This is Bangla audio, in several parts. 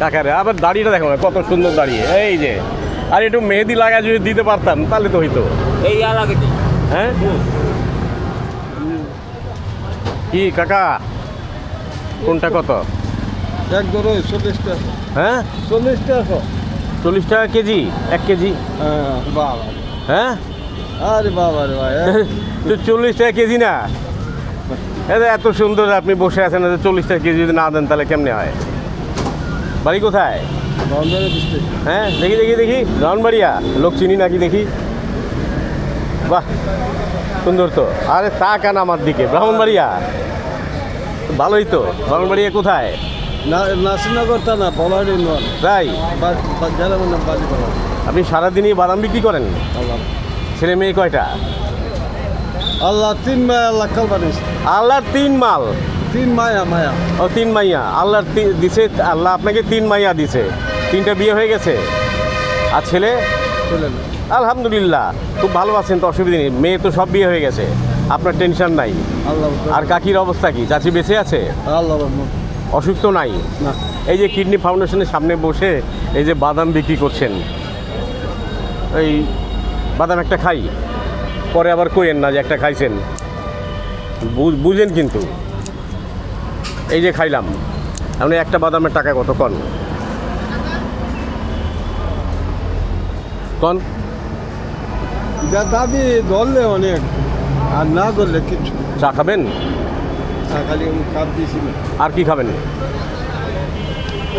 কাকারে আবার দাড়িটা দেখো না কত সুন্দর দাঁড়িয়ে এই যে। আর একটু মেহেদি লাগা যদি দিতে পারতাম তাহলে তো হইতো। এই আর আগে দিই। হ্যাঁ কি কাকা কোনটা কত? এক ধরো 40 টাকা। হ্যাঁ 40 টাকা। 40 টাকা কেজি 1 কেজি? হ্যাঁ বাবা। হ্যাঁ আরে বাবা রে ভাই। তো 40 টাকা কেজি না? এত সুন্দর আপনি বসে আছেন, 40 টাকা কেজি যদি না দেন তাহলে কেমনে হয়? বাড়ি কোথায়? Boundary district. হ্যাঁ দেখি দেখি দেখি ব্রাহ্মণবাড়িয়া, লোক চিনি নাকি দেখি। বাহ সুন্দর তো। আরে তা কেন আমার দিকে? ব্রাহ্মণবাড়িয়া ভালোই তো। ব্রাহ্মণবাড়িয়া কোথায়? নাসিরনগর থানা বলার ইউনিয়ন। তাই জেলা মানে বাড়ি বলা। আপনি সারাদিনই বাদাম বিক্রি করেন? আল্লাহ ছেলে মেয়ে কয়টা? আল্লাহ 3 মায়া আল্লাহ কাল বানিয়েছে। আল্লাহর 3 মাল। 3 মায়া মায়া। ও 3 মাইয়া আল্লাহর দিছে। আল্লাহ আপনাকে 3 মাইয়া দিছে। 3টা বিয়ে হয়ে গেছে। আর ছেলে? ছেলে না। আলহামদুলিল্লাহ খুব ভালো আছেন তো, অসুবিধা নেই। মেয়ে তো সব বিয়ে হয়ে গেছে, আপনার টেনশন নাই। আল্লাহ। আর কাকির অবস্থা কি? চাচি বেঁচে আছে? আল্লাহ রহমত। অসুখ তো নাই? না। এই যে কিডনি ফাউন্ডেশনের সামনে বসে এই যে বাদাম বিক্রি করছেন, এই বাদাম একটা খাই, পরে আবার কইেন না যে একটা খাইছেন, বুঝেন কিন্তু। এই যে খাইলাম, আপনি একটা বাদামের টাকা কত কন? কন যা দাবি ধরলে অনেক, আর না ধরলে কিছু। চা খাবেন? খালি কাপ দিয়েছি। আর কি খাবেন?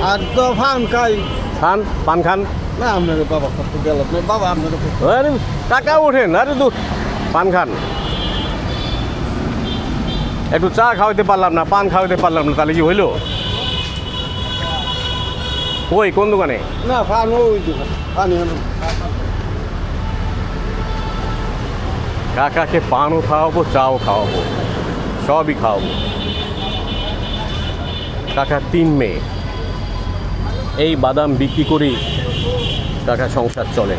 আর তো ফান খাই। খান, পান খান। না আপনাকে বাবা কত গেল বাবা আপনাকে। আরে টাকা ওঠেন, আরে দূর, পান খান। একটু চা খাওয়াতে পারলাম না, পান খাওয়াতে পারলাম না, তাহলে কি হইলো? ওই কোন দোকানে? না ফান ওই দোকান পানি হলো। কাকাকে পানও খাওয়াবো, চাও খাওয়াবো, সবই খাওয়াবো। কাকার 3 মেয়ে, এই বাদাম বিক্রি করি কাকা সংসার চলে।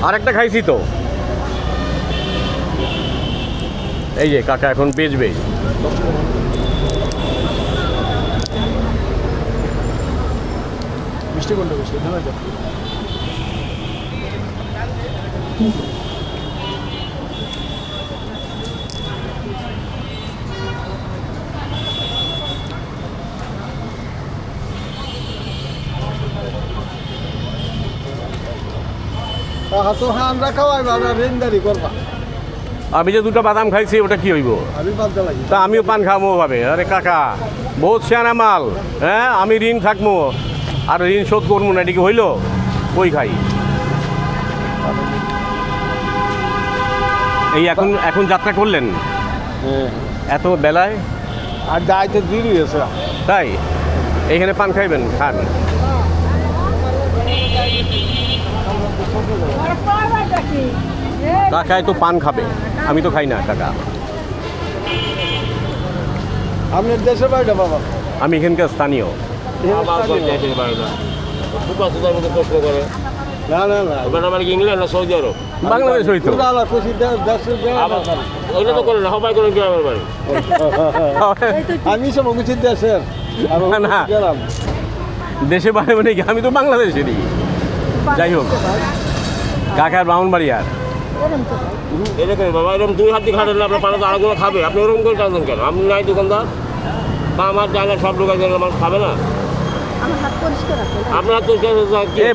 আরেকটা খাইছি তো, এই যে কাকা এখন বেচবে। মিষ্টি কোনটা বেশি? তো আমরা খাওয়াই আমরা রেন্দারি করবা। আমি যে 2টা বাদাম খাইছি ওটা কি হইব? আমি বাদ লাগি। তা আমিও পান খাবো ভাবে? আরে কাকা বহুত শেয়ানা মাল। হ্যাঁ আমি ঋণ থাকবো আর ঋণ শোধ করবো না, এদিকে হইলো? কই খাই? এই এখন যাত্রা করলেন এত বেলায়? আর যাইতে দেরি হয়েছে। তাই এইখানে পান খাইবেন? খান। কাকায় তো পান খাবে, আমি তো খাই না কাকা। আপনার দেশের বাড়িটা বাবা? আমি এখানকার স্থানীয়। না না না ইংল্যান্ড না সৌদি আরব? বাংলাদেশ হইতো। ওইটা তো করে না, সবাই করে গ্রামের বাড়ি। আমি সব কিছু দেশের না। দেশে বাড়ি মানে কি? আমি তো বাংলাদেশেরই। যাই হোক, কাকার ব্রাহ্মণবাড়িয়ার। এরকম বাবা, এরকম 2 হাত দিয়ে খাটেন না, আপনার পানা তো আরেকগুলো খাবে। আপনি ওরকম করে টানছেন কেন? আপনি নাই দোকানদার বা আমার জায়গা সব ঢোকা গেলে আমার খাবে না? আপনার তো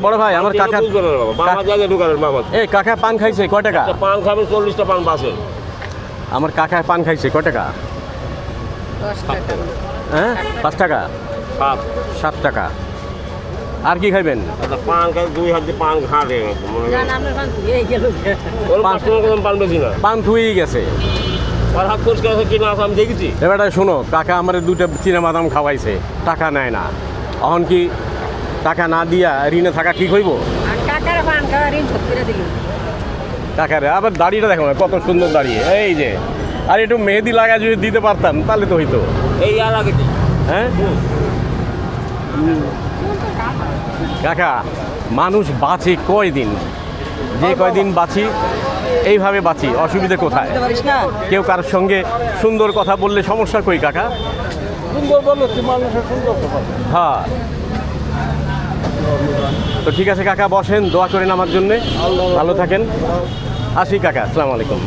বড় ভাই আমার কাকা বুঝবেন না বাবা, আমার জায়গায় ঢুকালেন বাবা। এই কাকা পান খাইছে কয় টাকা? পান খাবে 40টা পান বাসের। আমার কাকায় পান খাইছে কয় টাকা? 10 টাকা। হ্যাঁ 5 টাকা? 7 টাকা। আর কি খাইবেন? পান খাই 2 হাত দিয়ে পান খাটে। পান বেশি না, পান থুয়েই গেছে। আর হাত পরিষ্কার আছে কিনা আমি দেখেছি। এবারটা শোনো, কাকা আমার 2টা চীনা বাদাম খাওয়াইছে, টাকা নেয় না। এখন কি টাকা না দিয়া ঋণে থাকা ঠিক হইব? কাকারে আবার দাড়িটা দেখো না কত সুন্দর দাঁড়িয়ে এই যে। আর একটু মেহেদি লাগা যদি দিতে পারতাম তাহলে তো হইতো। এই আর আগে দিই। হ্যাঁ কাকা, মানুষ বাঁচে কয়দিন? যে কয়দিন বাঁচি এইভাবে বাঁচি, অসুবিধে কোথায়? কেউ কারোর সঙ্গে সুন্দর কথা বললে সমস্যা কই কাকা? সুন্দর বললে মানুষের সুন্দর তো পাবে। হ্যাঁ, তো ঠিক আছে কাকা, বসেন, দোয়া করেন আমার জন্যে। আল্লাহ ভালো থাকেন। আসি কাকা, আসসালামু আলাইকুম।